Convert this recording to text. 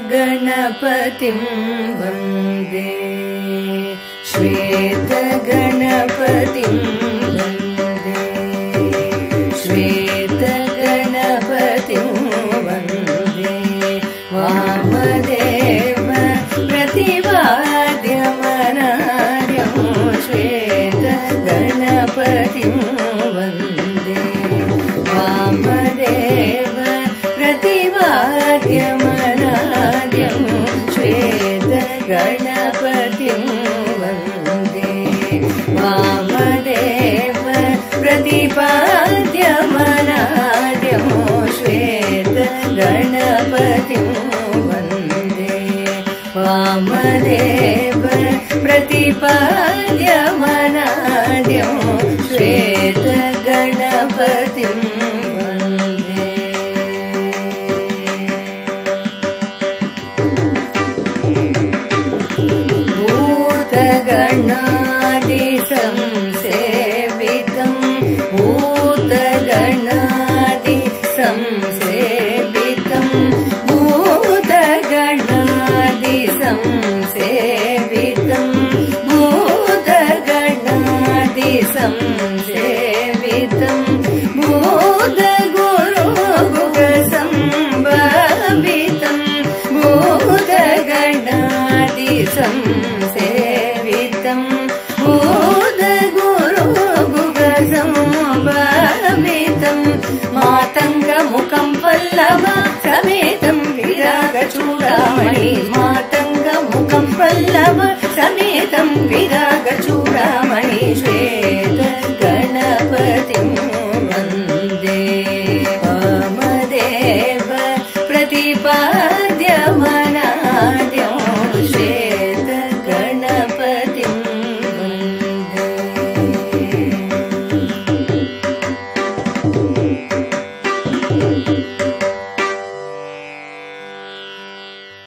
श्वेतगणपतिं वन्दे श्वेतगणपतिं वन्दे श्वेतगणपतिं वन्दे वामदेव प्रतिपाद्यमनार्यं श्वेतगणपतिं वन्दे वामदेव प्रतिपाद्यमनार्यं श्वेतगणपतिं वन्दे वामदेव प्रतिपाद्यमनार्यं श्वेतगणपतिं वन्दे वामदेव प्रतिपाद्यमनार्यं श्वेतगणपतिं वन्दे भूतगणादिसंसेवितं भूतगणादिसंसेवितं भूतगणादिसंसेवितं भूतगणादिसंसेवितं भूतगुरुगुगसंभावितं भूतगणादिसंसेवितं भूतगुरुगुगसंभावितं मातङ्गमुखं पल्लव समेतं विरागचूडामणि मातङ्गमुखं पल्लव समेतं विरागचूडामणि श्वेतगणपतिं वन्दे वामदेव प्रतिपाद्यमनार्यं श्वेतगणपतिं वन्दे